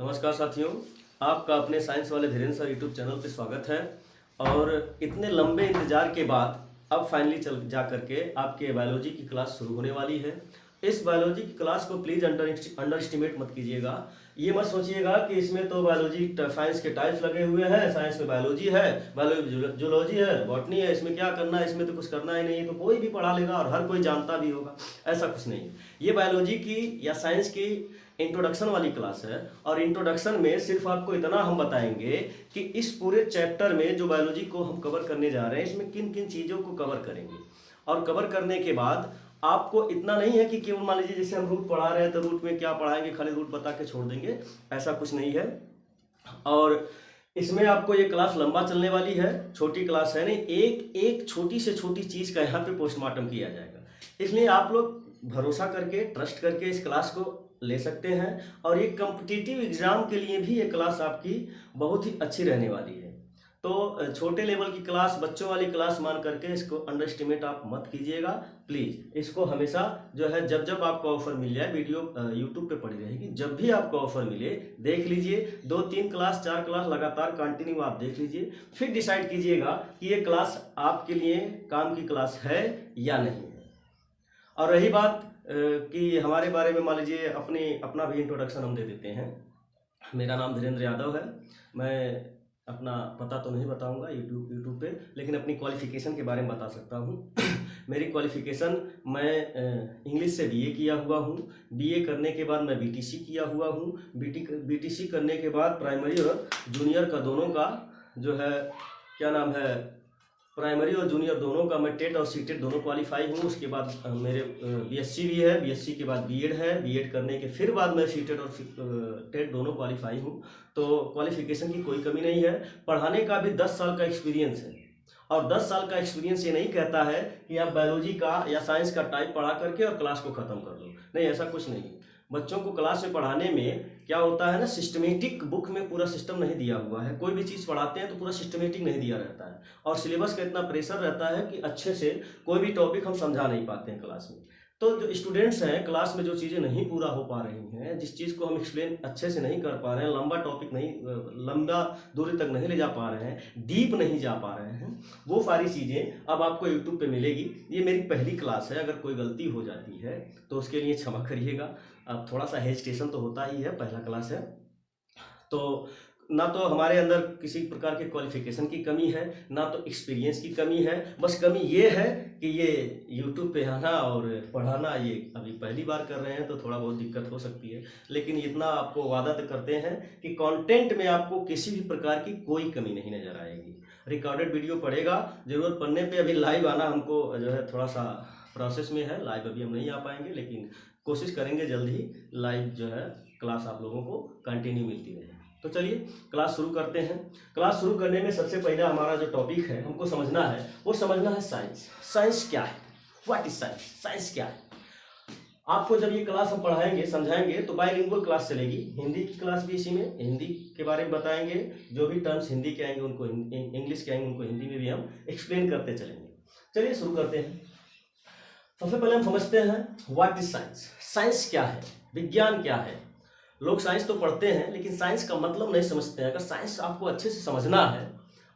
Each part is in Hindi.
नमस्कार साथियों, आपका अपने साइंस वाले धीरेन्द्र सर यूट्यूब चैनल पे स्वागत है। और इतने लंबे इंतज़ार के बाद अब फाइनली चल जा करके आपके बायोलॉजी की क्लास शुरू होने वाली है। इस बायोलॉजी की क्लास को प्लीज़ अंडर एस्टिमेट मत कीजिएगा। ये मत सोचिएगा कि इसमें तो बायोलॉजी साइंस के टाइप्स लगे हुए हैं, साइंस में बायोलॉजी है, बायोलॉजी जूलॉजी है, बॉटनी है, इसमें क्या करना है, इसमें तो कुछ करना ही नहीं है, तो कोई भी पढ़ा लेगा और हर कोई जानता भी होगा। ऐसा कुछ नहीं है। ये बायोलॉजी की या साइंस की इंट्रोडक्शन वाली क्लास है और इंट्रोडक्शन में सिर्फ आपको इतना हम बताएंगे कि इस पूरे चैप्टर में जो बायोलॉजी को हम कवर करने जा रहे हैं इसमें किन किन चीज़ों को कवर करेंगे। और कवर करने के बाद आपको इतना नहीं है कि केवल मान लीजिए जैसे हम रूट पढ़ा रहे हैं तो रूट में क्या पढ़ाएंगे, खाली रूट बता के छोड़ देंगे, ऐसा कुछ नहीं है। और इसमें आपको ये क्लास लंबा चलने वाली है, छोटी क्लास है नहीं। एक एक छोटी से छोटी चीज़ का यहाँ पे पोस्टमार्टम किया जाएगा, इसलिए आप लोग भरोसा करके ट्रस्ट करके इस क्लास को ले सकते हैं। और ये कॉम्पिटिटिव एग्ज़ाम के लिए भी ये क्लास आपकी बहुत ही अच्छी रहने वाली है। तो छोटे लेवल की क्लास, बच्चों वाली क्लास मान करके इसको अंडर एस्टिमेट आप मत कीजिएगा प्लीज़। इसको हमेशा जो है जब जब आपको ऑफर मिल जाए, वीडियो यूट्यूब पे पड़ी रहेगी, जब भी आपको ऑफर मिले देख लीजिए। 2-3 क्लास 4 क्लास लगातार कंटिन्यू आप देख लीजिए, फिर डिसाइड कीजिएगा कि ये क्लास आपके लिए काम की क्लास है या नहीं है। और रही बात कि हमारे बारे में, मान लीजिए अपना भी इंट्रोडक्शन हम दे देते हैं। मेरा नाम धीरेन्द्र यादव है। मैं अपना पता तो नहीं बताऊंगा यूट्यूब पे, लेकिन अपनी क्वालिफ़िकेशन के बारे में बता सकता हूँ। मेरी क्वालिफ़िकेशन, मैं इंग्लिश से बीए किया हुआ हूँ। बीए करने के बाद मैं बीटीसी किया हुआ हूँ। बीटीसी करने के बाद प्राइमरी और जूनियर का दोनों का जो है क्या नाम है, प्राइमरी और जूनियर दोनों का मैं टेट और सीटेट दोनों क्वालिफाई हूँ। उसके बाद मेरे बीएससी भी है, बीएससी के बाद बीएड है, बीएड करने के फिर बाद मैं सीटेट और टेट दोनों क्वालिफाई हूँ। तो क्वालिफिकेशन की कोई कमी नहीं है। पढ़ाने का भी 10 साल का एक्सपीरियंस है। और 10 साल का एक्सपीरियंस ये नहीं कहता है कि आप बायोलॉजी का या साइंस का टाइप पढ़ा करके और क्लास को ख़त्म कर दो, नहीं, ऐसा कुछ नहीं है। बच्चों को क्लास में पढ़ाने में क्या होता है ना, सिस्टमेटिक बुक में पूरा सिस्टम नहीं दिया हुआ है। कोई भी चीज़ पढ़ाते हैं तो पूरा सिस्टमेटिक नहीं दिया रहता है, और सिलेबस का इतना प्रेशर रहता है कि अच्छे से कोई भी टॉपिक हम समझा नहीं पाते हैं क्लास में। तो जो स्टूडेंट्स हैं क्लास में जो चीज़ें नहीं पूरा हो पा रही हैं, जिस चीज़ को हम एक्सप्लेन अच्छे से नहीं कर पा रहे हैं, लंबा टॉपिक नहीं, लंबा दूरी तक नहीं ले जा पा रहे हैं, डीप नहीं जा पा रहे हैं, वो सारी चीज़ें अब आपको यूट्यूब पे मिलेगी। ये मेरी पहली क्लास है, अगर कोई गलती हो जाती है तो उसके लिए क्षमा करिएगा। अब थोड़ा सा हेजिटेशन तो होता ही है, पहला क्लास है। तो ना तो हमारे अंदर किसी प्रकार के क्वालिफिकेशन की कमी है, ना तो एक्सपीरियंस की कमी है। बस कमी ये है कि ये यूट्यूब पे आना और पढ़ाना ये अभी पहली बार कर रहे हैं, तो थोड़ा बहुत दिक्कत हो सकती है। लेकिन इतना आपको वादा तो करते हैं कि कंटेंट में आपको किसी भी प्रकार की कोई कमी नहीं नज़र आएगी। रिकॉर्डेड वीडियो पड़ेगा, ज़रूरत पड़ने पर अभी लाइव आना हमको जो है थोड़ा सा प्रोसेस में है। लाइव अभी हम नहीं आ पाएंगे, लेकिन कोशिश करेंगे जल्द ही लाइव जो है क्लास आप लोगों को कंटिन्यू मिलती रहे। तो चलिए क्लास शुरू करते हैं। क्लास शुरू करने में सबसे पहले हमारा जो टॉपिक है हमको समझना है, वो समझना है साइंस। साइंस क्या है, व्हाट इज साइंस, साइंस क्या है। आपको जब ये क्लास हम पढ़ाएंगे समझाएंगे तो बाइलिंगुअल क्लास चलेगी। हिंदी की क्लास भी इसी में, हिंदी के बारे में बताएंगे। जो भी टर्म्स हिंदी के आएंगे उनको इंग्लिश के आएंगे उनको हिंदी में भी हम एक्सप्लेन करते चलेंगे। चलिए शुरू करते हैं। सबसे पहले हम समझते हैं व्हाट इज साइंस। साइंस क्या है, विज्ञान क्या है। लोग साइंस तो पढ़ते हैं लेकिन साइंस का मतलब नहीं समझते हैं। अगर साइंस आपको अच्छे से समझना है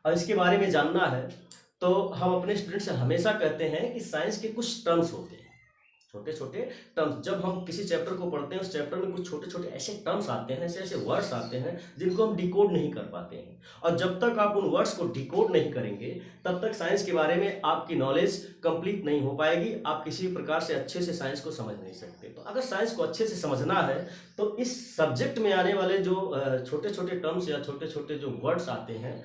और इसके बारे में जानना है तो हम अपने स्टूडेंट से हमेशा कहते हैं कि साइंस के कुछ टर्म्स होते हैं, छोटे छोटे टर्म्स। जब हम किसी चैप्टर को पढ़ते हैं उस चैप्टर में कुछ छोटे छोटे ऐसे टर्म्स आते हैं, ऐसे ऐसे वर्ड्स आते हैं जिनको हम डिकोड नहीं कर पाते हैं। और जब तक आप उन वर्ड्स को डिकोड नहीं करेंगे तब तक साइंस के बारे में आपकी नॉलेज कंप्लीट नहीं हो पाएगी। आप किसी प्रकार से अच्छे से साइंस को समझ नहीं सकते। तो अगर साइंस को अच्छे से समझना है तो इस सब्जेक्ट में आने वाले जो छोटे छोटे टर्म्स या छोटे छोटे जो वर्ड्स आते हैं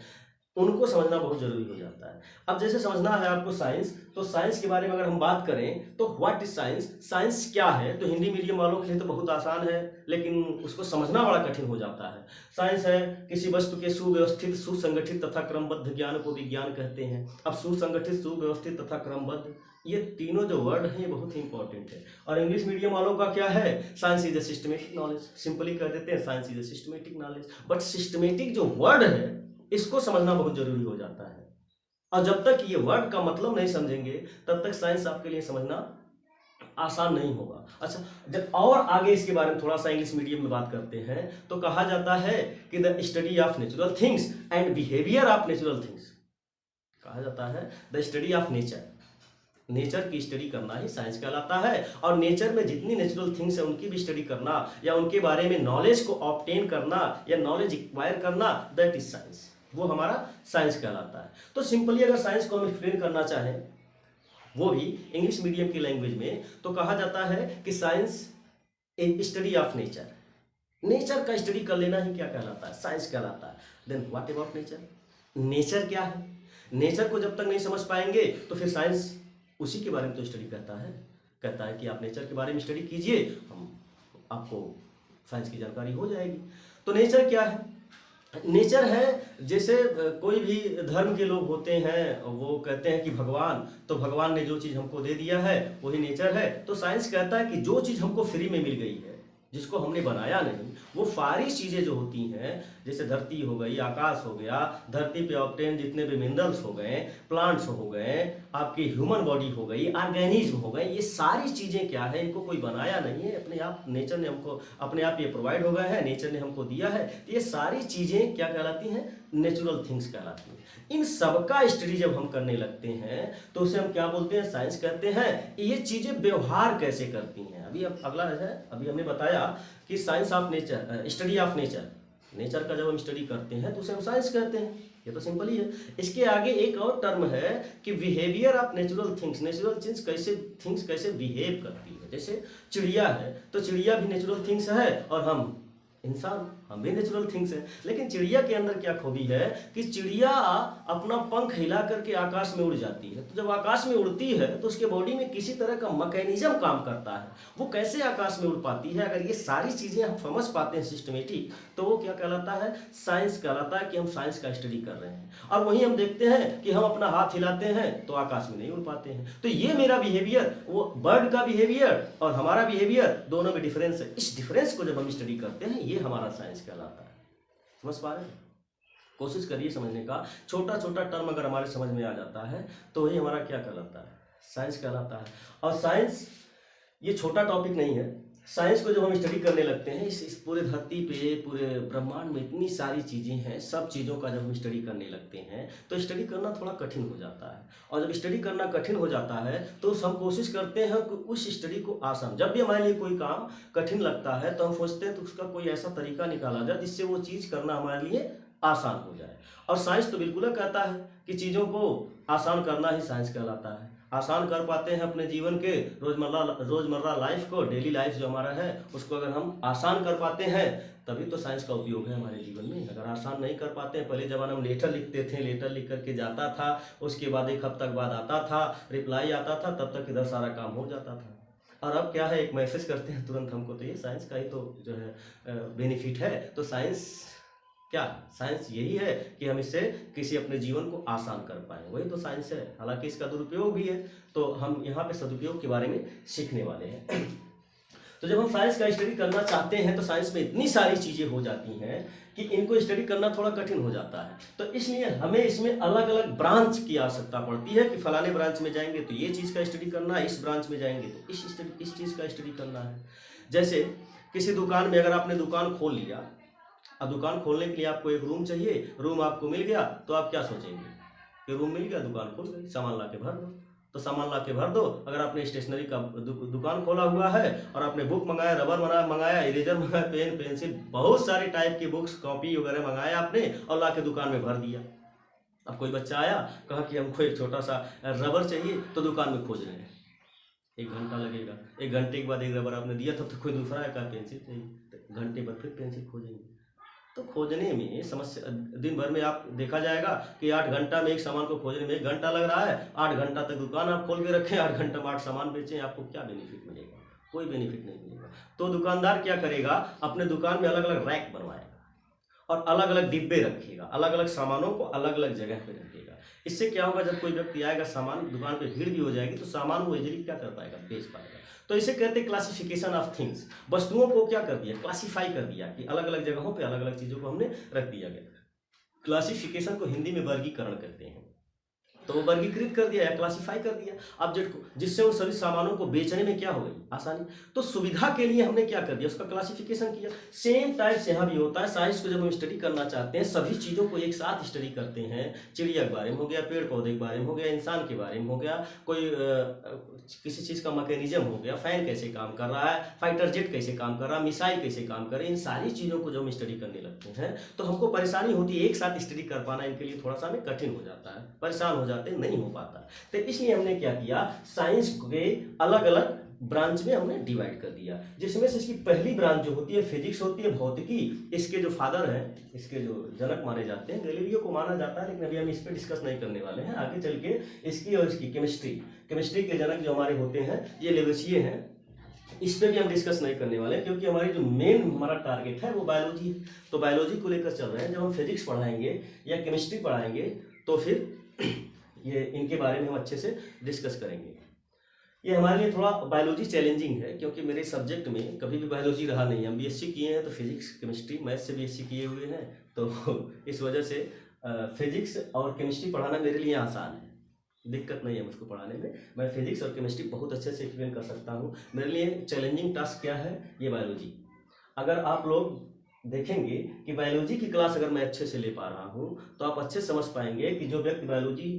उनको समझना बहुत जरूरी हो जाता है। अब जैसे समझना है आपको साइंस, तो साइंस के बारे में अगर हम बात करें तो व्हाट इज साइंस, साइंस क्या है, तो हिंदी मीडियम वालों के लिए तो बहुत आसान है, लेकिन उसको समझना बड़ा कठिन हो जाता है। साइंस है किसी वस्तु के सुव्यवस्थित, सुसंगठित तथा क्रमबद्ध ज्ञान को विज्ञान कहते हैं। अब सुसंगठित, सुव्यवस्थित तथा क्रमबद्ध, ये तीनों जो वर्ड हैं ये बहुत ही इंपॉर्टेंट है। और इंग्लिश मीडियम वालों का क्या है, science is a systematic knowledge, simply कह देते हैं science is a systematic knowledge. But systematic जो वर्ड है इसको समझना बहुत जरूरी हो जाता है। और जब तक ये वर्ड का मतलब नहीं समझेंगे तब तक साइंस आपके लिए समझना आसान नहीं होगा। अच्छा, जब और आगे इसके बारे में थोड़ा सा इंग्लिश मीडियम में बात करते हैं तो कहा जाता है कि the study of natural things and behaviour of natural things, कहा जाता है the study of nature, nature की स्टडी करना ही साइंस कहलाता है। और नेचर में जितनी नेचुरल थिंग्स है उनकी भी स्टडी करना या उनके बारे में नॉलेज को ऑब्टेन करना या नॉलेज एक्वायर करना, दैट इज साइंस, वो हमारा साइंस कहलाता है। तो सिंपली अगर साइंस को हम एक्सप्लेन करना चाहें वो भी इंग्लिश मीडियम की लैंग्वेज में, तो कहा जाता है कि science a study of nature, nature का स्टडी कर लेना ही क्या कहलाता है, साइंस कहलाता है। Then what about nature, nature क्या है, नेचर को जब तक नहीं समझ पाएंगे तो फिर साइंस उसी के बारे में तो स्टडी कहता है कि आप नेचर के बारे में स्टडी कीजिए, हम आपको साइंस की जानकारी हो जाएगी। तो नेचर क्या है, नेचर है जैसे कोई भी धर्म के लोग होते हैं वो कहते हैं कि भगवान, तो भगवान ने जो चीज़ हमको दे दिया है वही नेचर है। तो साइंस कहता है कि जो चीज़ हमको फ्री में मिल गई है, जिसको हमने बनाया नहीं, वो सारी चीज़ें जो होती हैं, जैसे धरती हो गई, आकाश हो गया, धरती पे ऑब्टेन जितने भी मिनरल्स हो गए, प्लांट्स हो गए, आपकी ह्यूमन बॉडी हो गई, ऑर्गेनिज्म हो गए, ये सारी चीज़ें क्या है, इनको कोई बनाया नहीं है, अपने आप नेचर ने हमको, अपने आप ये प्रोवाइड हो गए हैं, नेचर ने हमको दिया है। तो ये सारी चीज़ें क्या कहलाती हैं, नेचुरल थिंग्स कहलाती हैं। इन सबका स्टडी जब हम करने लगते हैं तो उसे हम क्या बोलते हैं, साइंस कहते हैं। ये चीज़ें व्यवहार कैसे करती हैं, अभी अब अगला है, अभी हमने बताया कि science of nature, study of nature, nature का जब हम स्टडी करते हैं तो उसे हम साइंस कहते हैं, ये तो सिंपल ही है। इसके आगे एक और टर्म है कि behaviour of natural things, natural things कैसे बिहेव करती है। जैसे चिड़िया है तो चिड़िया भी नेचुरल थिंग्स है और हम इंसान, हम भी नेचुरल थिंग्स है। लेकिन चिड़िया के अंदर क्या खूबी है कि चिड़िया अपना पंख हिला करके आकाश में उड़ जाती है। तो जब आकाश में उड़ती है तो उसके बॉडी में किसी तरह का मैकेनिज्म काम करता है, वो कैसे आकाश में उड़ पाती है। अगर ये सारी चीज़ें हम समझ पाते हैं सिस्टमेटिक, तो वो क्या कहलाता है, साइंस कहलाता है कि हम साइंस का स्टडी कर रहे हैं। और वहीं हम देखते हैं कि हम अपना हाथ हिलाते हैं तो आकाश में नहीं उड़ पाते हैं। तो ये मेरा बिहेवियर, वो बर्ड का बिहेवियर और हमारा बिहेवियर, दोनों में डिफरेंस है। इस डिफरेंस को जब हम स्टडी करते हैं, ये हमारा साइंस कहलाता है। समझ पा रहे हैं, कोशिश करिए समझने का। छोटा छोटा टर्म अगर हमारे समझ में आ जाता है तो वही हमारा क्या कहलाता है, साइंस कहलाता है। और साइंस ये छोटा टॉपिक नहीं है। साइंस को जब हम स्टडी करने लगते हैं, इस पूरे धरती पे, पूरे ब्रह्मांड में इतनी सारी चीज़ें हैं, सब चीज़ों का जब हम स्टडी करने लगते हैं तो स्टडी करना थोड़ा कठिन हो जाता है। और जब स्टडी करना कठिन हो जाता है तो हम कोशिश करते हैं कि उस स्टडी को आसान, जब भी हमारे लिए कोई काम कठिन लगता है तो हम सोचते हैं तो उसका कोई ऐसा तरीका निकाला जाए जिससे वो चीज़ करना हमारे लिए आसान हो जाए। और साइंस तो बिल्कुल कहता है कि चीज़ों को आसान करना ही साइंस कहलाता है। आसान कर पाते हैं अपने जीवन के रोजमर्रा लाइफ को, डेली लाइफ जो हमारा है उसको अगर हम आसान कर पाते हैं तभी तो साइंस का उपयोग है हमारे जीवन में। अगर आसान नहीं कर पाते हैं, पहले ज़माने में लेटर लिखते थे, लेटर लिख करके जाता था, उसके बाद एक हफ्ते बाद आता था, रिप्लाई आता था, तब तक इधर सारा काम हो जाता था। और अब क्या है, एक मैसेज करते हैं तुरंत हमको, तो ये साइंस का ही तो जो है बेनिफिट है। तो साइंस क्या, साइंस यही है कि हम इससे किसी अपने जीवन को आसान कर पाएँ, वही तो साइंस है। हालांकि इसका दुरुपयोग भी है, तो हम यहाँ पे सदुपयोग के बारे में सीखने वाले हैं। तो जब हम साइंस का स्टडी करना चाहते हैं तो साइंस में इतनी सारी चीज़ें हो जाती हैं कि इनको स्टडी करना थोड़ा कठिन हो जाता है। तो इसलिए हमें इसमें अलग अलग ब्रांच की आवश्यकता पड़ती है कि फलाने ब्रांच में जाएंगे तो ये चीज़ का स्टडी करना है, इस ब्रांच में जाएंगे तो इस चीज़ का स्टडी करना है। जैसे किसी दुकान में अगर आपने दुकान खोल लिया, अब दुकान खोलने के लिए आपको एक रूम चाहिए, रूम आपको मिल गया तो आप क्या सोचेंगे कि रूम मिल गया, दुकान खुल गई, सामान ला के भर दो। तो सामान ला के भर दो। अगर आपने स्टेशनरी का दुकान खोला हुआ है और आपने बुक मंगाया, रबर मंगाया, इरेजर मंगाया, पेन पेंसिल, बहुत सारे टाइप की बुक्स, कॉपी वगैरह मंगाया आपने और ला के दुकान में भर दिया। अब कोई बच्चा आया, कहा कि हमको एक छोटा सा रबर चाहिए, तो दुकान में खोज रहे हैं, 1 घंटा लगेगा। 1 घंटे के बाद एक रबर आपने दिया, तब तो कोई दूसरा है, कहा पेंसिल चाहिए, तो घंटे पर फिर पेंसिल खोजेंगे। तो खोजने में समस्या, दिन भर में आप देखा जाएगा कि 8 घंटा में एक सामान को खोजने में 1 घंटा लग रहा है, 8 घंटा तक दुकान आप खोल के रखें, 8 घंटा में 8 सामान बेचें, आपको क्या बेनिफिट मिलेगा, कोई बेनिफिट नहीं मिलेगा। तो दुकानदार क्या करेगा, अपने दुकान में अलग अलग रैक बनवाएगा और अलग अलग डिब्बे रखेगा, अलग अलग सामानों को अलग अलग जगह पे रखेगा। इससे क्या होगा, जब कोई व्यक्ति आएगा, सामान दुकान पे भीड़ भी हो जाएगी तो सामान वो इजीली क्या कर पाएगा, बेच पाएगा। तो इसे कहते हैं क्लासिफिकेशन ऑफ थिंग्स। वस्तुओं को क्या कर दिया, क्लासीफाई कर दिया कि अलग अलग जगहों पे अलग अलग चीज़ों को हमने रख दिया गया। क्लासिफिकेशन को हिंदी में वर्गीकरण कहते हैं। तो वो वर्गीकृत कर दिया या क्लासिफाई कर दिया ऑब्जेक्ट को, जिससे उन सभी सामानों को बेचने में क्या हो गई आसानी। तो सुविधा के लिए हमने क्या कर दिया, उसका क्लासिफिकेशन किया। सेम टाइप से यहाँ भी होता है। साइंस को जब हम स्टडी करना चाहते हैं, सभी चीज़ों को एक साथ स्टडी करते हैं। चिड़िया के बारे में हो गया, पेड़ पौधे के बारे में हो गया, इंसान के बारे में हो गया, कोई किसी चीज़ का मैकेनिज्म हो गया, फैन कैसे काम कर रहा है, फाइटर जेट कैसे काम कर रहा है, मिसाइल कैसे काम कर रही है, इन सारी चीज़ों को जब हम स्टडी करने लगते हैं तो हमको परेशानी होती है। एक साथ स्टडी कर पाना इनके लिए थोड़ा सा हमें कठिन हो जाता है, परेशान हो जाते हैं, नहीं हो पाता। तो इसलिए हमने क्या किया, साइंस के अलग अलग ब्रांच में हमने डिवाइड कर दिया, जिसमें से इसकी पहली ब्रांच जो होती है फिजिक्स होती है, भौतिकी। इसके जो फादर हैं, इसके जो जनक माने जाते हैं, गैलीलियो को माना जाता है, लेकिन अभी हम इस पर डिस्कस नहीं करने वाले हैं। आगे चल के इसकी और इसकी केमिस्ट्री के जनक जो हमारे होते हैं ये लेवेसिये हैं। इस पर भी हम डिस्कस नहीं करने वाले हैं, क्योंकि हमारी जो मेन हमारा टारगेट है वो बायोलॉजी है। तो बायोलॉजी को लेकर चल रहे हैं। जब हम फिजिक्स पढ़ाएंगे या केमिस्ट्री पढ़ाएंगे तो फिर ये इनके बारे में हम अच्छे से डिस्कस करेंगे। ये हमारे लिए थोड़ा बायोलॉजी चैलेंजिंग है, क्योंकि मेरे सब्जेक्ट में कभी भी बायोलॉजी रहा नहीं। हम बीएससी किए हैं तो फिजिक्स केमिस्ट्री मैथ से बीएससी किए हुए हैं, तो इस वजह से फिजिक्स और केमिस्ट्री पढ़ाना मेरे लिए आसान है, दिक्कत नहीं है मुझको पढ़ाने में। मैं फिजिक्स और केमिस्ट्री बहुत अच्छे से एक्सप्लेन कर सकता हूँ। मेरे लिए चैलेंजिंग टास्क क्या है, ये बायोलॉजी। अगर आप लोग देखेंगे कि बायोलॉजी की क्लास अगर मैं अच्छे से ले पा रहा हूँ तो आप अच्छे समझ पाएंगे कि जो व्यक्ति बायोलॉजी,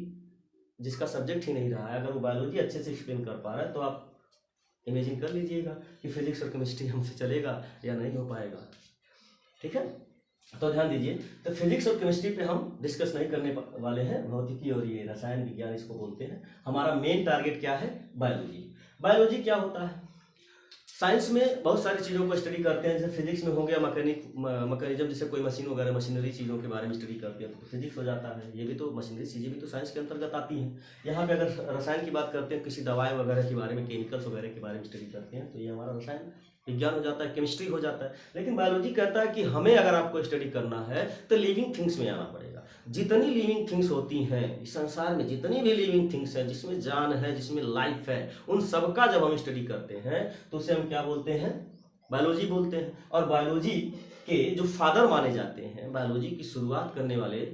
जिसका सब्जेक्ट ही नहीं रहा है, अगर वो बायोलॉजी अच्छे से एक्सप्लेन कर पा रहा है तो आप इमेजिन कर लीजिएगा कि फिजिक्स और केमिस्ट्री हमसे चलेगा या नहीं हो पाएगा। ठीक है, तो ध्यान दीजिए। तो फिजिक्स और केमिस्ट्री पे हम डिस्कस नहीं करने वाले हैं, भौतिकी और ये रसायन विज्ञान इसको बोलते हैं। हमारा मेन टारगेट क्या है, बायोलॉजी। बायोलॉजी क्या होता है, साइंस में बहुत सारी चीज़ों को स्टडी करते हैं। जैसे फिजिक्स में हो गया मैकेनिज्म, जैसे कोई मशीन वगैरह, मशीनरी चीज़ों के बारे में स्टडी करते हैं तो फिजिक्स हो जाता है। ये भी तो मशीनरी चीज़ें भी तो साइंस के अंतर्गत आती हैं। यहाँ पे अगर रसायन की बात करते हैं, किसी दवाई वगैरह के बारे में, केमिकल्स वगैरह के बारे में स्टडी करते हैं तो ये हमारा रसायन विज्ञान हो जाता है, केमिस्ट्री हो जाता है। लेकिन बायोलॉजी कहता है कि हमें अगर आपको स्टडी करना है तो लिविंग थिंग्स में आना पड़ेगा। जितनी लिविंग थिंग्स होती हैं इस संसार में, जितनी भी लिविंग थिंग्स हैं, जिसमें जान है, जिसमें लाइफ है, उन सबका जब हम स्टडी करते हैं तो उसे हम क्या बोलते हैं, बायोलॉजी बोलते हैं। और बायोलॉजी के जो फादर माने जाते हैं, बायोलॉजी की शुरुआत करने वाले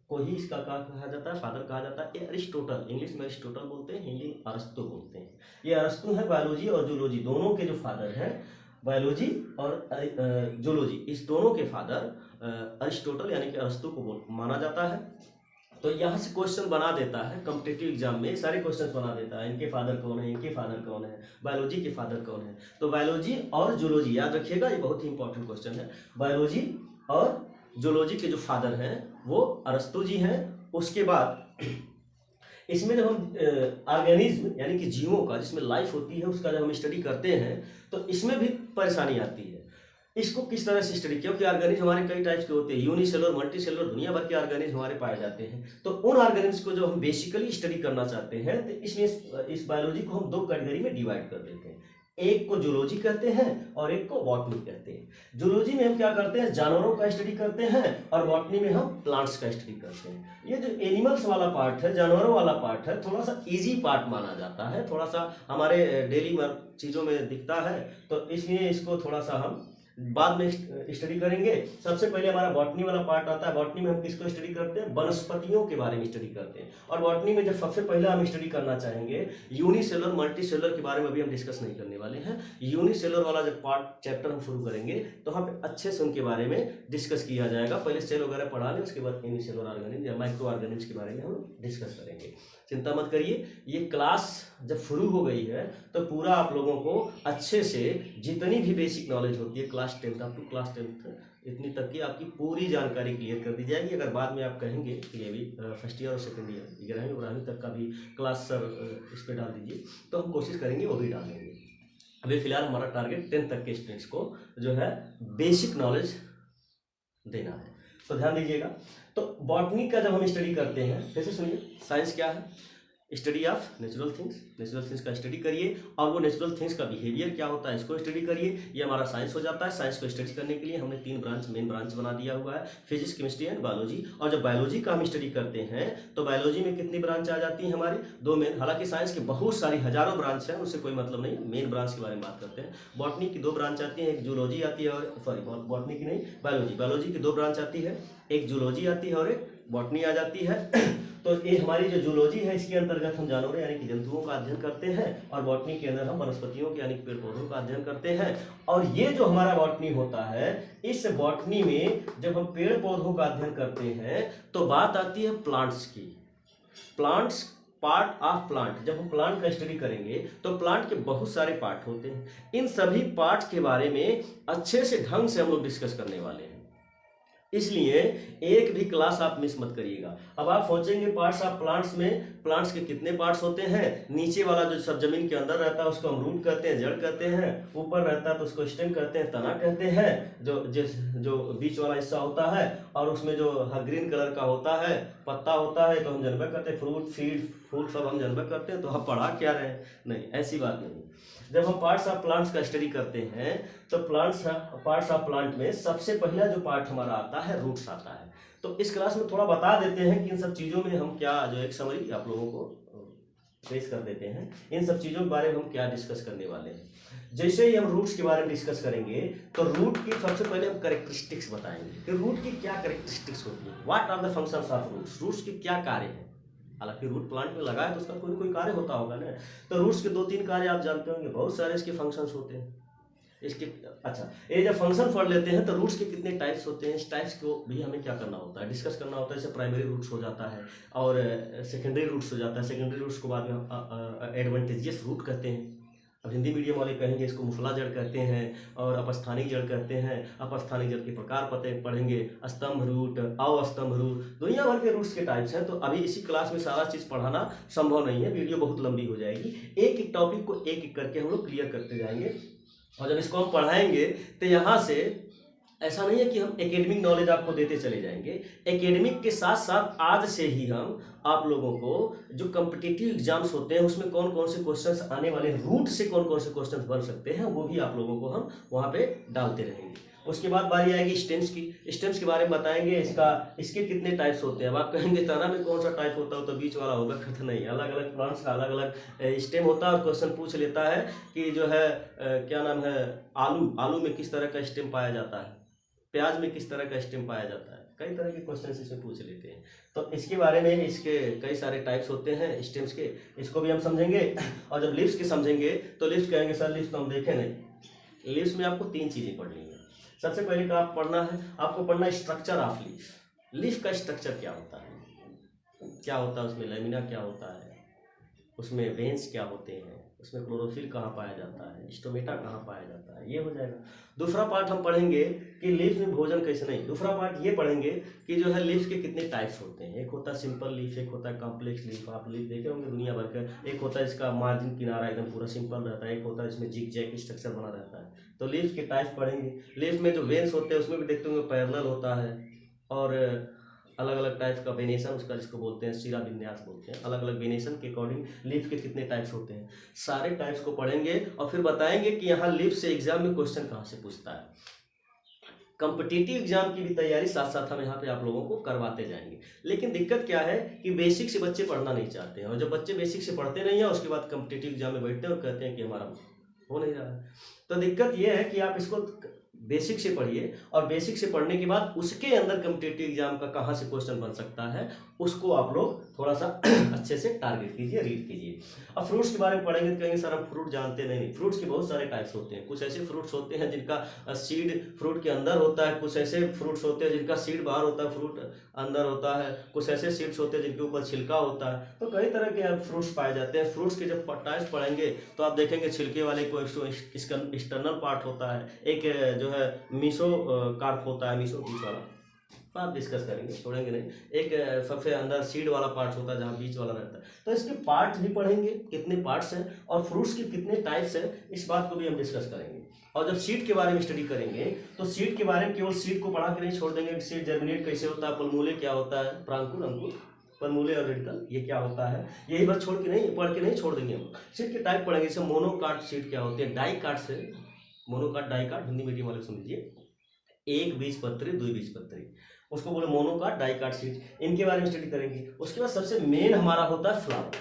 को ही इसका कहा जाता है, फादर कहा जाता है। ये अरिस्टोटल, इंग्लिश में अरिस्टोटल बोलते हैं, हिंदी अरस्तु बोलते हैं। ये अरस्तु है बायोलॉजी और जूलॉजी दोनों के जो फादर हैं। बायोलॉजी और जूलॉजी, इस दोनों के फादर अरिस्टोटल यानी कि अरस्तु को माना जाता है। तो यहाँ से क्वेश्चन बना देता है कॉम्पिटिटिव एग्जाम में, सारे क्वेश्चन बना देता है, इनके फादर कौन है, इनके फादर कौन है, बायोलॉजी के फादर कौन है। तो बायोलॉजी और जूलॉजी याद रखिएगा, ये बहुत ही इंपॉर्टेंट क्वेश्चन है। बायोलॉजी और जूलॉजी के जो फादर हैं वो अरस्तु जी हैं। उसके बाद इसमें जब हम ऑर्गेनिज्म यानी कि जीवों का, जिसमें लाइफ होती है, उसका जब हम स्टडी करते हैं तो इसमें भी परेशानी आती है। इसको किस तरह से स्टडी, क्योंकि ऑर्गेनिज्म हमारे कई टाइप्स के होते हैं, यूनिसेलुलर, मल्टीसेलुलर, दुनिया भर के ऑर्गेनिज्म हमारे पाए जाते हैं। तो उन ऑर्गेनिज्म को जो हम बेसिकली स्टडी करना चाहते हैं तो इसलिए इस बायोलॉजी को हम दो कैटेगरी में डिवाइड कर देते हैं। एक को जूलॉजी कहते हैं और एक को बॉटनी कहते हैं। जूलॉजी में हम क्या करते हैं, जानवरों का स्टडी करते हैं, और बॉटनी में हम प्लांट्स का स्टडी करते हैं। ये जो एनिमल्स वाला पार्ट है, जानवरों वाला पार्ट है, थोड़ा सा इजी पार्ट माना जाता है, थोड़ा सा हमारे डेली चीज़ों में दिखता है, तो इसलिए इसको थोड़ा सा हम बाद में स्टडी करेंगे। सबसे पहले हमारा बॉटनी वाला पार्ट आता है। बॉटनी में हम किसको स्टडी करते हैं, वनस्पतियों के बारे में स्टडी करते हैं। और बॉटनी में जब सबसे पहले हम स्टडी करना चाहेंगे यूनिसेलुलर, मल्टीसेलुलर के बारे में अभी हम डिस्कस नहीं करने वाले हैं। यूनिसेलुलर वाला जब पार्ट चैप्टर हम शुरू करेंगे तो वहाँ पे अच्छे से उनके बारे में डिस्कस किया जाएगा। पहले सेल वगैरह पढ़ा लें, उसके बाद यूनिसेलुलर ऑर्गेनिज्म या माइक्रो ऑर्गेनिज्म के बारे में हम डिस्कस करेंगे। चिंता मत करिए, ये क्लास जब शुरू हो गई है तो पूरा आप लोगों को अच्छे से जितनी भी बेसिक नॉलेज होती है class 10th up to class 10th इतनी तक की आपकी पूरी जानकारी क्लियर कर दी जाएगी। अगर बाद में आप कहेंगे कि ये भी फर्स्ट ईयर और सेकेंड ईयर 11वीं 12वीं तक का भी क्लास सर इस पर डाल दीजिए, तो हम कोशिश करेंगे वो भी डालेंगे। अभी फिलहाल हमारा टारगेट 10th तक के स्टूडेंट्स को जो है बेसिक नॉलेज देना है, तो ध्यान दीजिएगा। तो बॉटनी का जब हम स्टडी करते हैं, कैसे सुनिए, साइंस क्या है, study of natural things. Natural things का स्टडी करिए और वो नेचुरल थिंग्स का बिहेवियर क्या होता है इसको स्टडी करिए। ये हमारा साइंस हो जाता है। साइंस को स्टडी करने के लिए हमने 3 ब्रांच, मेन ब्रांच बना दिया हुआ है, फिजिक्स, केमिस्ट्री एंड बायोलॉजी। और जब बायोलॉजी का हम स्टडी करते हैं तो बायोलॉजी में कितनी ब्रांच आ जाती है हमारी, 2 मेन। हालांकि साइंस की बहुत सारी हजारों ब्रांच हैं, उससे कोई मतलब नहीं, मेन ब्रांच के बारे में बात करते हैं। बॉटनी की 2 ब्रांच आती है, एक जूलॉजी आती है और सॉरी बॉटनी की नहीं, बायोलॉजी की 2 ब्रांच आती है, एक जूलॉजी आती है और एक बॉटनी आ जाती है। तो ये हमारी जो जूलॉजी है इसके अंतर्गत हम जानवरों यानी कि जंतुओं का अध्ययन करते हैं, और बॉटनी के अंदर हम वनस्पतियों के यानी पेड़ पौधों का अध्ययन करते हैं। और ये जो हमारा बॉटनी होता है, इस बॉटनी में जब हम पेड़ पौधों का अध्ययन करते हैं तो बात आती है प्लांट्स की। प्लांट्स, पार्ट ऑफ प्लांट, जब हम प्लांट का स्टडी करेंगे तो प्लांट के बहुत सारे पार्ट होते हैं। इन सभी पार्ट्स के बारे में अच्छे से ढंग से हम लोग डिस्कस करने वाले हैं, इसलिए एक भी क्लास आप मिस मत करिएगा। अब आप सोचेंगे पार्ट्स ऑफ प्लांट्स में प्लांट्स के कितने पार्ट्स होते हैं? नीचे वाला जो सब जमीन के अंदर रहता है उसको हम रूट कहते हैं, जड़ कहते हैं। ऊपर रहता है तो उसको स्टेम कहते हैं, तना कहते हैं। जो बीच वाला हिस्सा होता है और उसमें जो ग्रीन कलर का होता है पत्ता होता है तो हम जानवर कहते हैं। फ्रूट, सीड, फूल सब हम जानवर करते हैं। तो आप पढ़ा क्या रहे? नहीं, ऐसी बात नहीं। जब हम पार्ट्स ऑफ प्लांट्स का स्टडी करते हैं तो पार्ट्स ऑफ प्लांट में सबसे पहला जो पार्ट हमारा आता है रूट्स आता है। तो इस क्लास में थोड़ा बता देते हैं कि इन सब चीज़ों में हम क्या, जो एक समरी आप लोगों को पेश कर देते हैं, इन सब चीज़ों के बारे में हम क्या डिस्कस करने वाले हैं। जैसे ही हम रूट्स के बारे में डिस्कस करेंगे तो रूट की सबसे पहले हम कैरेक्टरिस्टिक्स बताएंगे कि रूट की क्या कैरेक्टरिस्टिक्स होती है, what are the functions of roots, roots के क्या कार्य हैं। हालांकि रूट प्लांट में लगा है तो उसका कोई कोई कार्य होता होगा ना। तो रूट्स के 2-3 कार्य आप जानते होंगे, बहुत सारे इसके फंक्शंस होते हैं इसके। अच्छा, ये जब फंक्शन पढ़ लेते हैं तो रूट्स के कितने टाइप्स होते हैं, इस टाइप्स को भी हमें क्या करना होता है, डिस्कस करना होता है। जैसे प्राइमरी रूट्स हो जाता है और सेकेंडरी रूट्स हो जाता है। सेकेंडरी रूट्स को बाद में हम एडवांटेजियस रूट कहते हैं। अब हिंदी मीडियम वाले कहेंगे इसको मुफला जड़ कहते हैं और अपस्थानिक जड़ कहते हैं। अपस्थानिक जड़ के प्रकार पढ़ेंगे, स्तंभ रूट, अवस्तंभ रूट, दुनिया भर के रूट्स के टाइप्स हैं। तो अभी इसी क्लास में सारा चीज़ पढ़ाना संभव नहीं है, वीडियो बहुत लंबी हो जाएगी। एक एक टॉपिक को एक एक करके हम लोग क्लियर करते जाएंगे। और जब इसको हम पढ़ाएंगे तो यहाँ से ऐसा नहीं है कि हम एकेडमिक नॉलेज आपको देते चले जाएंगे। एकेडमिक के साथ साथ आज से ही हम आप लोगों को जो कॉम्पिटिटिव एग्जाम्स होते हैं उसमें कौन कौन से क्वेश्चंस आने वाले हैं, रूट से कौन कौन से क्वेश्चंस बन सकते हैं, वो भी आप लोगों को हम वहाँ पे डालते रहेंगे। उसके बाद बारी आएगी स्टेम्स की। स्टेम्स के बारे में बताएंगे, इसके कितने टाइप्स होते हैं। अब आप कहेंगे तना में कौन सा टाइप होता है, तो बीच वाला होगा। कहते नहीं, अलग अलग प्लांट्स का अलग अलग स्टेम होता है। और क्वेश्चन पूछ लेता है कि जो है क्या नाम है, आलू में किस तरह का स्टेम पाया जाता है, प्याज में किस तरह का स्टेम पाया जाता है। कई तरह के क्वेश्चन इसमें पूछ लेते हैं। तो इसके बारे में, इसके कई सारे टाइप्स होते हैं स्टेम्स के, इसको भी हम समझेंगे। और जब लीव्स के समझेंगे तो लीव्स कहेंगे सर लीव्स तो हम देखे नहीं। लीव्स में आपको 3 चीज़ें पढ़नी है। सबसे पहले का आप पढ़ना है, आपको पढ़ना है स्ट्रक्चर ऑफ लीफ। लीफ का स्ट्रक्चर क्या होता है, क्या होता है उसमें, लेमिना क्या होता है, उसमें वेन्स क्या होते हैं, उसमें क्लोरोफिल कहाँ पाया जाता है, स्टोमेटा कहाँ पाया जाता है, ये हो जाएगा। दूसरा पार्ट हम पढ़ेंगे कि लीफ में भोजन कैसे, नहीं, दूसरा पार्ट ये पढ़ेंगे कि जो है लीफ के कितने टाइप्स होते हैं। एक होता है सिंपल लीफ, एक होता है कॉम्प्लेक्स लीफ। आप लीफ देखे होंगे दुनिया भर का। एक होता है इसका मार्जिन किनारा एकदम पूरा सिंपल रहता है, एक होता है इसमें जिग जैग स्ट्रक्चर बना रहता है। तो लीफ के टाइप्स पढ़ेंगे। लीफ में जो वेन्स होते हैं उसमें भी देखते होंगे पैरेलल होता है, और अलग अलग टाइप्स का वेनेशन उसका जिसको बोलते हैं शिरा विन्यास बोलते हैं। अलग अलग वेनेशन के अकॉर्डिंग लीफ के कितने टाइप्स होते हैं, सारे टाइप्स को पढ़ेंगे। और फिर बताएंगे कि यहाँ लीफ से एग्जाम में क्वेश्चन कहाँ से पूछता है। कॉम्पिटिटिव एग्जाम की भी तैयारी साथ साथ हम यहाँ पे आप लोगों को करवाते जाएंगे। लेकिन दिक्कत क्या है कि बेसिक से बच्चे पढ़ना नहीं चाहते हैं, और जब बच्चे बेसिक से पढ़ते नहीं हैं उसके बाद कॉम्पिटिटिव एग्जाम में बैठते हैं और कहते हैं कि हमारा हो नहीं रहा है। तो दिक्कत यह है कि आप इसको बेसिक से पढ़िए, और बेसिक से पढ़ने के बाद उसके अंदर कॉम्पिटिटिव एग्जाम का कहाँ से क्वेश्चन बन सकता है उसको आप लोग थोड़ा सा अच्छे से टारगेट कीजिए, रीड कीजिए। अब फ्रूट्स के बारे में पढ़ेंगे तो कहेंगे सर हम फ्रूट जानते नहीं। फ्रूट्स के बहुत सारे टाइप्स होते हैं। कुछ ऐसे फ्रूट्स होते हैं जिनका सीड फ्रूट के अंदर होता है, कुछ ऐसे फ्रूट्स होते हैं जिनका सीड बाहर होता है, फ्रूट अंदर होता है, कुछ ऐसे सीड्स होते हैं जिनके ऊपर छिलका होता है। तो कई तरह के फ्रूट्स पाए जाते हैं। फ्रूट्स के जब टाइप्स पढ़ेंगे तो आप देखेंगे छिलके वाले को इसका एक्सटर्नल पार्ट होता है, एक जो है मीसो कार्प होता है, मीसो बीच वाला, आप डिस्कस करेंगे, छोड़ेंगे नहीं। एक सबसे अंदर सीड वाला पार्ट होता है जहाँ बीच वाला रहता है। तो इसके पार्ट्स भी पढ़ेंगे, कितने पार्ट्स हैं और फ्रूट्स के कितने टाइप्स हैं, इस बात को भी हम डिस्कस करेंगे। और जब सीड के बारे में स्टडी करेंगे तो सीड के बारे में केवल सीड को पढ़ा के नहीं छोड़ देंगे। सीड जर्मिनेट कैसे होता है, पलमूले क्या होता है, प्रांकुर, अंकुर, पलमूले और रेडिकल ये क्या होता है, यही बात छोड़ के नहीं, पढ़ के नहीं छोड़ देंगे हम। सीड के टाइप पढ़ेंगे, जैसे मोनोकाट सीड क्या होते हैं, डाइकाट से, मोनोकाट डाइकाट हिंदी मीडियम वाले सुन लीजिए, एक बीजपत्री, 2 बीजपत्री, उसको बोले मोनोकाट डाइकाट सीड। इनके बारे में स्टडी करेंगे। उसके बाद सबसे मेन हमारा होता है फ्लावर।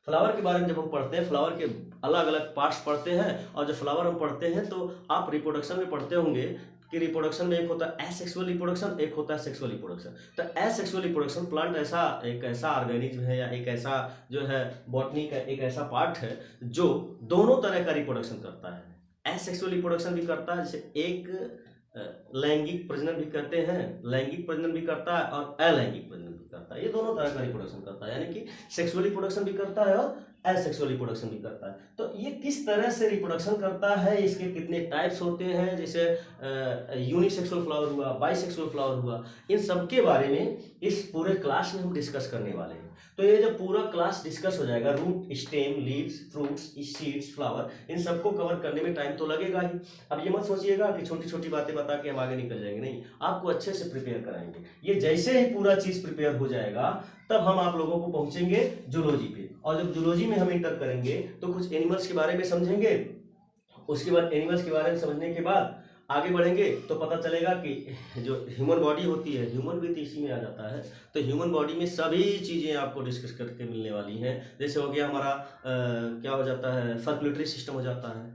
फ्लावर के बारे में जब हम पढ़ते हैं, फ्लावर के अलग अलग पार्ट्स पढ़ते हैं। और जब फ्लावर हम पढ़ते हैं तो आप रिप्रोडक्शन में पढ़ते होंगे कि रिप्रोडक्शन में एक होता है एसेक्सुअल रिप्रोडक्शन, एक होता है सेक्सुअल रिप्रोडक्शन। तो एसेक्सुअल रिप्रोडक्शन प्लांट एक ऐसा ऑर्गेनिज्म है या एक ऐसा जो है बॉटनी का एक ऐसा पार्ट है जो दोनों तरह का रिप्रोडक्शन करता है। एसेक्सुअल रिप्रोडक्शन भी करता है, जैसे एक लैंगिक प्रजनन भी करते हैं, लैंगिक प्रजनन भी करता है और अलैंगिक प्रजनन भी करता है। ये दोनों तरह का रिप्रोडक्शन करता है, यानी कि सेक्सुअल रिप्रोडक्शन भी करता है और एसेक्सुअल रिप्रोडक्शन भी करता है। तो ये किस तरह से रिप्रोडक्शन करता है, इसके कितने टाइप्स होते हैं, जैसे यूनिसेक्सुअल फ्लावर हुआ, बाइसेक्सुअल फ्लावर हुआ, इन सब के बारे में इस पूरे क्लास में हम डिस्कस करने वाले हैं। तो ये जब पूरा क्लास डिस्कस हो जाएगा, root, stem, leaves, fruits, seeds, flower, इन सबको कवर करने में टाइम तो लगेगा ही। अब ये मत सोचिएगा कि छोटी छोटी बातें बता के हम आगे निकल जाएंगे, नहीं, आपको अच्छे से प्रिपेयर कराएंगे। ये जैसे ही पूरा चीज प्रिपेयर हो जाएगा तब हम आप लोगों को पहुंचेंगे जूलॉजी पे, और जब जूलॉजी में हम इंटर करेंगे तो कुछ एनिमल्स के बारे में समझेंगे। उसके बाद एनिमल्स के बारे में समझने के बाद आगे बढ़ेंगे तो पता चलेगा कि जो ह्यूमन बॉडी होती है, ह्यूमन भी तो इसी में आ जाता है। तो ह्यूमन बॉडी में सभी चीज़ें आपको डिस्कस करके मिलने वाली हैं। जैसे हो गया हमारा क्या हो जाता है, सर्कुलेटरी सिस्टम हो जाता है,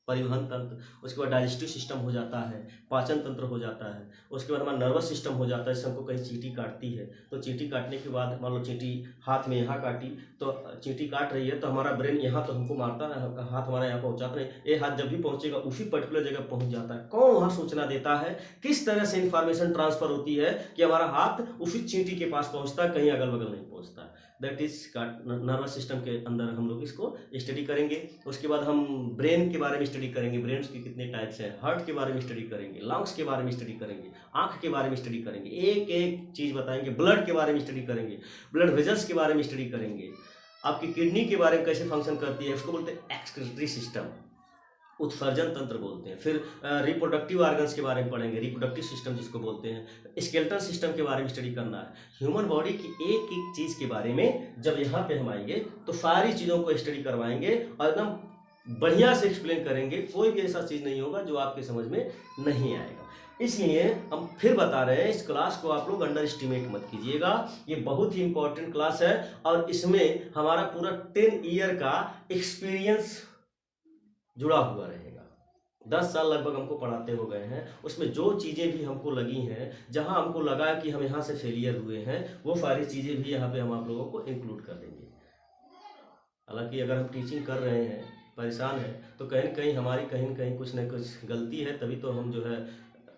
परिवहन तंत्र, उसके बाद डाइजेस्टिव सिस्टम हो जाता है, पाचन तंत्र हो जाता है, उसके बाद हमारा नर्वस सिस्टम हो जाता है। जैसे हमको कहीं चींटी काटती है तो चींटी काटने के बाद मान लो चींटी हाथ में यहाँ काटी, तो चींटी काट रही है तो हमारा ब्रेन यहाँ तो हमको मारता है, हाथ हमारा यहाँ पहुँचाता नहीं, ये हाथ जब भी पहुँचेगा उसी पर्टिकुलर जगह पहुँच जाता है। कौन वहाँ सूचना देता है, किस तरह से इंफॉर्मेशन ट्रांसफर होती है कि हमारा हाथ उसी चींटी के पास पहुँचता है, कहीं अगल बगल नहीं पहुँचता। दैट इज नर्वस सिस्टम के अंदर हम लोग इसको स्टडी करेंगे। उसके बाद हम ब्रेन के बारे में स्टडी करेंगे, ब्रेन के कितने टाइप्स हैं, हार्ट के बारे में स्टडी करेंगे, लंग्स के बारे में स्टडी करेंगे, आंख के बारे में स्टडी करेंगे, एक एक चीज बताएंगे, ब्लड के बारे में स्टडी करेंगे, ब्लड वेजल्स के बारे में स्टडी करेंगे, आपकी किडनी के बारे में कैसे फंक्शन करती है, उसको बोलते हैं एक्सक्रीटरी सिस्टम, उत्सर्जन तंत्र बोलते हैं। फिर रिप्रोडक्टिव ऑर्गन्स के बारे में पढ़ेंगे, रिप्रोडक्टिव सिस्टम जिसको बोलते हैं, स्केलेटल सिस्टम के बारे में स्टडी करना है। ह्यूमन बॉडी की एक एक चीज़ के बारे में जब यहाँ पे हम आएंगे तो सारी चीज़ों को स्टडी करवाएंगे और एकदम बढ़िया से एक्सप्लेन करेंगे। कोई भी ऐसा चीज़ नहीं होगा जो आपके समझ में नहीं आएगा। इसलिए हम फिर बता रहे हैं, इस क्लास को आप लोग अंडर एस्टिमेट मत कीजिएगा, ये बहुत ही इंपॉर्टेंट क्लास है और इसमें हमारा पूरा 10 ईयर का एक्सपीरियंस जुड़ा हुआ रहेगा। 10 साल लगभग हमको पढ़ाते हो गए हैं, उसमें जो चीज़ें भी हमको लगी हैं, जहां हमको लगा कि हम यहाँ से फेलियर हुए हैं, वो सारी चीज़ें भी यहाँ पे हम आप लोगों को इंक्लूड कर देंगे। हालांकि अगर हम टीचिंग कर रहे हैं, परेशान हैं, तो कहीं न कहीं हमारी कहीं न कहीं कुछ न कुछ गलती है, तभी तो हम जो है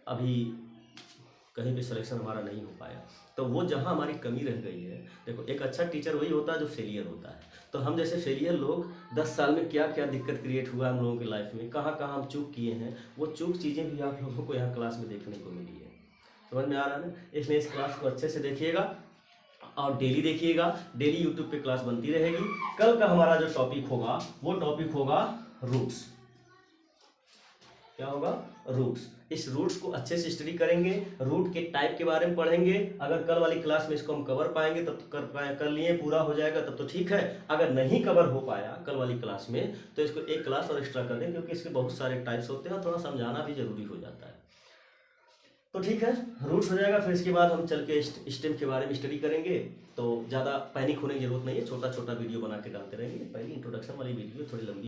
अभी कहीं भी सिलेक्शन हमारा नहीं हो पाया। तो वो जहाँ हमारी कमी रह गई है, देखो एक अच्छा टीचर वही होता है जो फेलियर होता है। तो हम जैसे फेलियर लोग 10 साल में क्या क्या दिक्कत क्रिएट हुआ हम लोगों की लाइफ में, कहाँ कहाँ हम चूक किए हैं, वो चूक चीज़ें भी आप लोगों को यहाँ क्लास में देखने को मिली है। समझ में आ रहा है ना? इसलिए इस क्लास को अच्छे से देखिएगा और डेली देखिएगा, डेली यूट्यूब पे क्लास बनती रहेगी। कल का हमारा जो टॉपिक होगा वो टॉपिक होगा रूट्स। क्या होगा? रूट्स। इस रूट्स को अच्छे से स्टडी करेंगे, रूट के टाइप के बारे में पढ़ेंगे। अगर कल वाली क्लास में इसको हम कवर पाएंगे तब तो कर लिए, पूरा हो जाएगा तब तो ठीक है। अगर नहीं कवर हो पाया कल वाली क्लास में तो इसको एक क्लास और एक्स्ट्रा कर दें, क्योंकि इसके बहुत सारे टाइप्स होते हैं और थोड़ा समझाना भी जरूरी हो जाता है। तो ठीक है, रूट्स हो जाएगा। फिर इसके बाद हम चल के स्टेम के बारे में स्टडी करेंगे। तो ज़्यादा पैनिक होने की जरूरत नहीं है, छोटा छोटा वीडियो बना के डालते रहेंगे। पहली इंट्रोडक्शन वाली वीडियो थोड़ी लंबी